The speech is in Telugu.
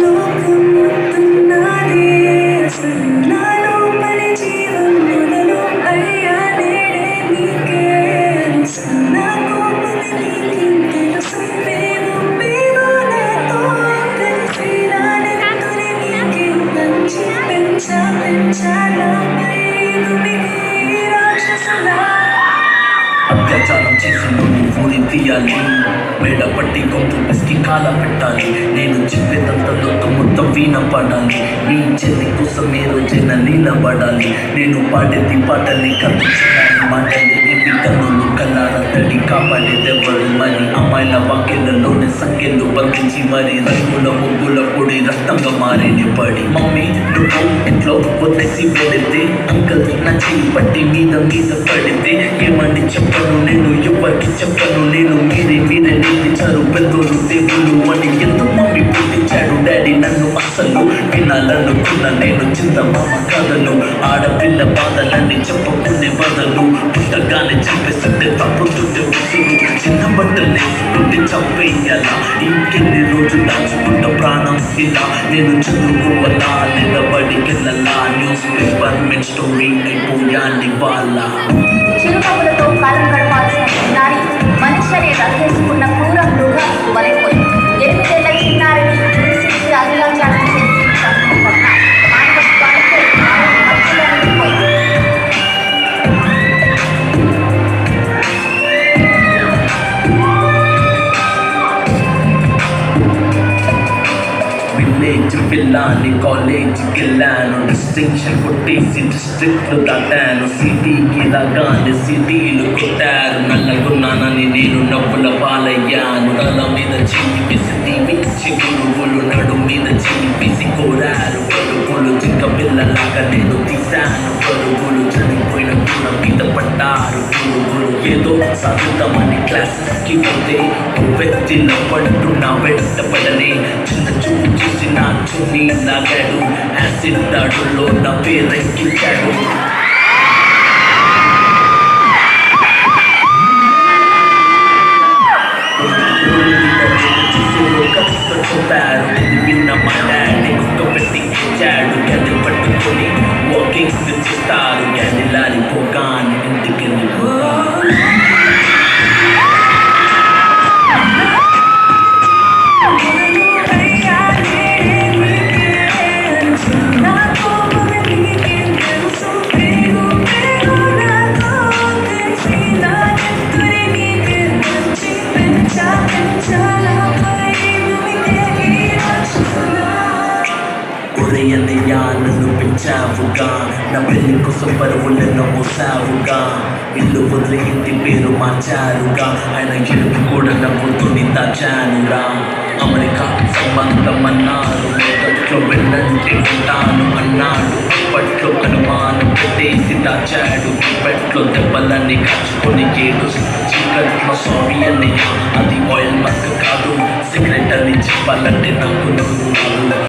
లోకం మొత్తం నాదే అసలు నాలో పని జీవం మొదలు అయ్యా నేడే నీకే అసలు నా కోపమే నీకేం తెలుసు పేరు నాతో కలిసి నానెందునే నీకేం పంచి పెంచాలపై నువ్వు రాక్షసులా అత్యాచారం చేసి నువ్వు ఊరి తీయాలి, మేడ పట్టి గొంతు పిసికి కాల పెట్టాలి. నేను చెప్పేదంతా లోకం మొత్తం వినపడాలి. నీ చెల్లి కోసం ఏ రోజైనా నిలబడాలి. నేను పాడేది పాటల్ని కనిపించాలి, మాటల్ని ఇవి కన్నులు కల్లారా తడి కాపాడేదెవరు మరి? అమ్మాయిల వాక్యలలోనే సంఖ్యలు బంధించి మరి రంగుల ముగ్గుల పొడి రక్తంగా మారేది పడి. మమ్మీ నువ్వు ఇంట్లో వదిలేసి వెళితే, అంకల్ నా చెయ్యి పట్టి మీద పడితే ఏమని చెప్పను నేను, ఎవరికి చెప్పను నేను. మీరే నేర్పించారు పెద్దోళ్ళు దేవుళ్ళు అని. ఎందుకు మమ్మీ పుట్టించాడు డాడీ నన్ను? అసలు వినాలనుకున్న నేను చింత మామ కథను. ఆడపిల్ల బాధలన్నీ చెప్పుకునే బదులు పుట్టగానే చంపేస్తుంటే తప్పుతుంటే ఉసురు. చిన్న బట్టలే పుట్టి చంపేయాలా? ఇంకెన్ని రోజులు దాచుకుంట ప్రాణం ఇలా? నేను చదువుకోవాలా నిలబడికెళ్ళలా? న్యూస్ పేపర్ మెన్ స్టోరీ అయిపోయాలి వాళ్ళ. చిరునవ్వులతో కాలం గడపాల్సిన చిన్నారి మనుష్యనే రద్దేసుకున్న క్రూర మృగానికి బలైపోయింది. 8 ఏళ్ల చిన్నారిని హింసించి అత్యాచారం చేసి చంపడం వలన మానవత్వానికి మధ్యలో ఉండిపోయింది. విలేజ్ పిల్లాని కాలేజీకి వెళ్ళాను, డిస్టింక్షన్ కొట్టేసి డిస్ట్రిక్ట్లు దాటాను. సిటీకి రాగానే సిటీలు కొట్టారు, నల్లగున్నానని నేను నవ్వుల పాలయ్యాను. తల మీద చినిపేసి తీపిచ్చి గురువులు నడు మీద చినిపేసి కోరారు. పరుగులు జింక పిల్లలాగా నేను తీశాను పరుగులు. చనిపోయిన కూడా మీద పడ్డారు పురుగులు. ఏదో సాగుతామని క్లాసెస్కి పోతే వ్యక్తిలో పట్టు నా వెంట పడనే. చిన్న చూపు చూసి నా చున్నీ లాగాడు, యాసిడ్ దాడుల్లో నా పేరెక్కించాడు. చెప్పారు ఇది విన్న మా డాడీ కుక్క పెట్టి ఇచ్చాడు. గది పట్టుకొని వాకింగ్ చేస్తారు, గది లారిపోగానే ఇంటికి వెళ్ళిపోతారు. ఉదయనయ్యా నన్ను పెంచావుగా, నా పెళ్లి కోసం పరువులను మోసావుగా. ఇల్లు వదిలి ఇంటి పేరు మార్చారుగా, ఆయన ఎడుపు కూడా నవ్వుతూని దాచానురా. అమెరికా సంబంధం అన్నారు, మొదట్లో వెళ్ళంటే ఉంటాను అన్నాడు. అప్పట్లో అనుమానం పెట్టేసి దాచాడు, ఇప్పట్లో దెబ్బలన్నీ కాచుకొని ఏడు. చీకట్లో సారీ అన్నయ్య అది ఆయిల్ మస్క్ కాదు, సిగరెట్ అని చెప్పాలంటే నాకు నవ్వు.